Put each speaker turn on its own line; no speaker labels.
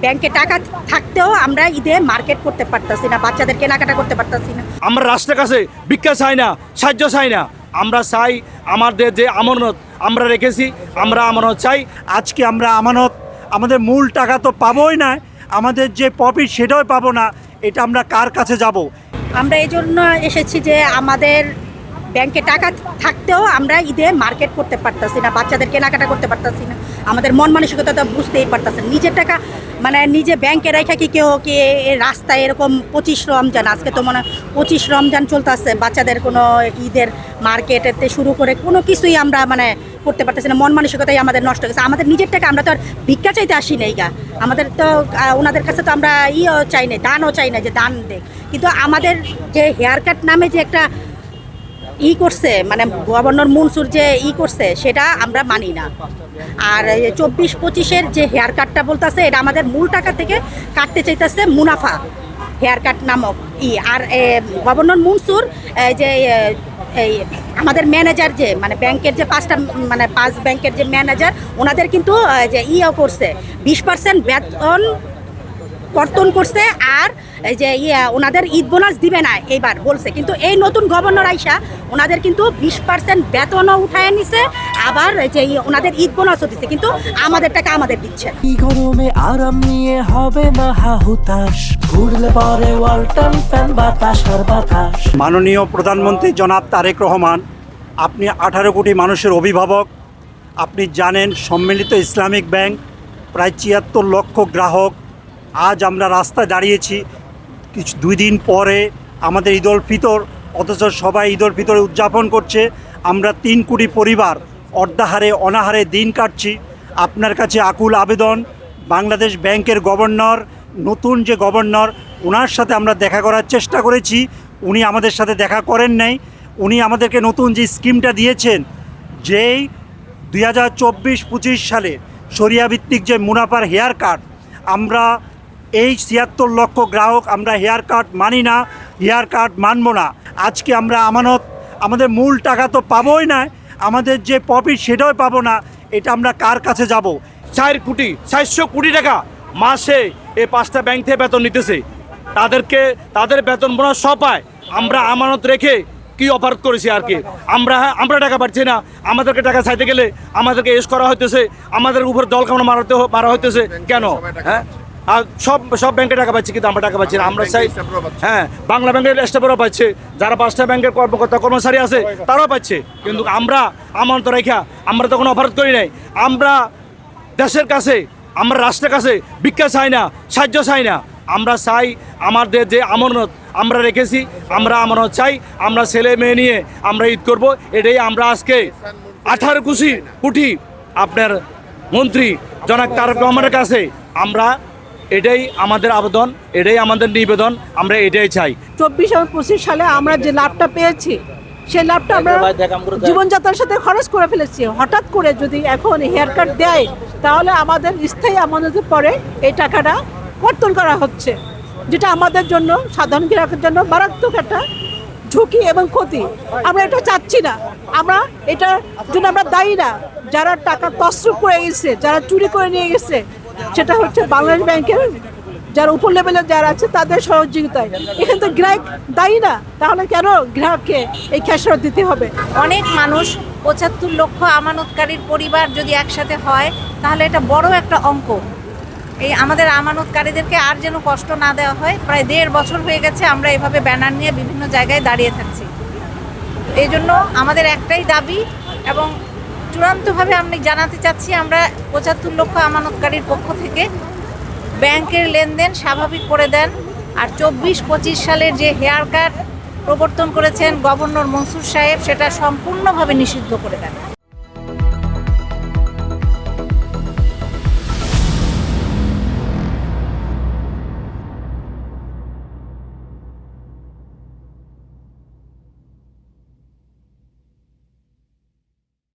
ব্যাংকে টাকা থাকতেও আমরা ঈদে মার্কেট করতে পারতাছি না, বাচ্চাদের কেনাকাটা করতে পারতাছি না।
আমরা রাষ্ট্রের কাছে ভিক্ষা চাই না, সাহায্য চাই না, আমরা চাই আমাদের যে আমানত আমরা রেখেছি, আমরা আমানত চাই।
আজকে আমরা আমানত আমাদের মূল টাকা তো পাবোই না, আমাদের যে প্রফিট সেটাও পাবো না। এটা আমরা কার কাছে যাব?
আমরা এই জন্য এসেছি যে আমাদের ব্যাংকে টাকা থাকতেও আমরা ঈদে মার্কেট করতে পারতাছি না, বাচ্চাদের কেনাকাটা করতে পারতাছি না। আমাদের মন মানসিকতা তো বুঝতেই পারতাছি না। নিজের টাকা মানে নিজে ব্যাংকে রেখে কি কেউ কি রাস্তায় এরকম 25 রমজান, আজকে তো মনে হয় 25 রমজান চলতেছে, বাচ্চাদের কোনো ঈদের মার্কেটেতে শুরু করে কোনো কিছুই আমরা মানে করতে পারতেছি না। মন মানসিকতাই আমাদের নষ্ট হয়ে গেছে। আমাদের নিজের টাকা আমরা তো আর ভিক্ষা চাইতে আসি নাই গা, আমাদের তো ওনাদের কাছে তো আমরা চাই না, দানও চাই না যে দান দেখ। কিন্তু আমাদের যে হেয়ার কাট নামে যে একটা করছে, মানে গভর্নর মনসুর যে করছে, সেটা আমরা মানি না। আর 24-25-এর যে হেয়ার কাটটা বলতেছে, এটা আমাদের মূল টাকা থেকে কাটতে চাইতেছে মুনাফা হেয়ার কাট নামক আর গভর্নর মনসুর যে এই আমাদের ম্যানেজার যে মানে ব্যাংকের যে 5 ব্যাংকের যে ম্যানেজার, ওনাদের কিন্তু যে করছে 20% বেতন কর্তন করছে। আর এই যে ওনাদের ঈদ বোনাস দিবে না এইবার বলছে, কিন্তু এই নতুন গভর্নর আইসা ওনাদের কিন্তু 20% বেতনও উঠায় নিছে, আবার যে ওনাদের ঈদ বোনাসও দিচ্ছে, কিন্তু আমাদের টাকা আমাদের দিচ্ছে।
এই গরমে আরাম নিয়ে হবে না হাহুতাশ, ঘুরলে পরে ওয়ালটন ফ্যান বাতাস আর বাতাস।
মাননীয় প্রধানমন্ত্রী জনাব তারেক রহমান, আপনি 18 কোটি মানুষের অভিভাবক। আপনি জানেন সম্মিলিত ইসলামিক ব্যাংক প্রায় 76 লক্ষ গ্রাহক। আজ আমরা রাস্তায় দাঁড়িয়েছি 2 দিন পরে আমাদের ঈদ উল ফিতর, অথচ সবাই ঈদ উল ফিতর উদযাপন করছে। আমরা 3 কোটি পরিবার অর্ধাহারে অনাহারে দিন কাটছি। আপনার কাছে আকুল আবেদন, বাংলাদেশ ব্যাংকের গভর্নর, নতুন যে গভর্নর, ওনার সাথে আমরা দেখা করার চেষ্টা করেছি, উনি আমাদের সাথে দেখা করেন নাই। উনি আমাদেরকে নতুন যে স্কিমটা দিয়েছেন, যেই 2024-25 সালে শরিয়াভিত্তিক যে মুনাফার হেয়ার কাট, আমরা এই 76 লক্ষ গ্রাহক আমরা হেয়ার কাট মানি না, হেয়ার কাট মানব না। আজকে আমরা আমানত আমাদের মূল টাকা তো পাবোই না, আমাদের যে প্রফিট সেটাও পাবো না। এটা আমরা কার কাছে যাব?
400 কোটি টাকা মাসে এই 5টা ব্যাংক থেকে বেতন নিতেছে, তাদের বেতন বোনাস সব পায়। আমরা আমানত রেখে কি অপরাধ করেছি আর কি? আমরা টাকা পাচ্ছি না, আমাদেরকে টাকা চাইতে গেলে আমাদেরকে এস করা হইতেছে, আমাদের উপর দল কামড় মারা হইতেছে কেন? হ্যাঁ, আর সব ব্যাংকে টাকা পাচ্ছি, কিন্তু আমরা টাকা পাচ্ছি না। আমরা চাই, হ্যাঁ, বাংলা ব্যাংকের স্টাফেরও পাচ্ছে, যারা 5টা ব্যাংকের কর্মকর্তা কর্মচারী আছে তারাও পাচ্ছে, কিন্তু আমরা আমানত রেখা আমরা তো কোনো অপরাধ করি নাই। আমরা দেশের কাছে, আমরা রাষ্ট্রের কাছে ভিক্ষা চাই না, সাহায্য চাই না, আমরা চাই আমাদের যে আমানত আমরা রেখেছি, আমরা আমানত চাই। আমরা ছেলে মেয়ে নিয়ে আমরা ঈদ করব, এটাই আমরা আজকে 18 কোটি আপনার মন্ত্রী জনাব তারেক রহমানের কাছে আমরা এটাই আমাদের আবেদন, এটাই আমাদের নিবেদন, আমরা এটাই চাই।
24-25 সালে আমরা যে লাভটা পেয়েছি, সেই লাভটা আমরা জীবনযাত্রার সাথে খরচ করে ফেলেছি। হঠাৎ করে যদি এখন হেয়ার কাট দেয়, তাহলে আমাদের স্থায়ী আমানতের পরে এই টাকাটা কর্তন করা হচ্ছে, যেটা আমাদের জন্য, সাধারণ গ্রাহকের জন্য মারাত্মক একটা ঝুঁকি এবং ক্ষতি। আমরা এটা চাচ্ছি না, আমরা এটার জন্য আমরা দায়ী না। যারা টাকা তছরূপ করে গেছে, যারা চুরি করে নিয়ে গেছে, সেটা হচ্ছে বাংলাদেশ ব্যাংকের যারা উপর লেভেলের যারা আছে তাদের সহযোগিতায়। এখানে তো গ্রাহক দায়ী না, তাহলে কেন গ্রাহককে এই খেসারত দিতে হবে?
অনেক মানুষ, 75 লক্ষ আমানতকারীর পরিবার যদি একসাথে হয়, তাহলে এটা বড় একটা অঙ্ক। এই আমাদের আমানতকারীদেরকে আর যেন কষ্ট না দেওয়া হয়। প্রায় 1.5 বছর হয়ে গেছে আমরা এভাবে ব্যানার নিয়ে বিভিন্ন জায়গায় দাঁড়িয়ে থাকছি। এই জন্য আমাদের একটাই দাবি, এবং চূড়ান্তভাবে আমি জানাতে চাচ্ছি, আমরা 75 লক্ষ আমানতকারীর পক্ষ থেকে ব্যাংকের লেনদেন স্বাভাবিক করে দেন, আর 24-25 সালের যে হেয়ার কাট প্রবর্তন করেছেন গভর্নর মনসুর সাহেব, সেটা সম্পূর্ণভাবে নিষিদ্ধ করে দেন।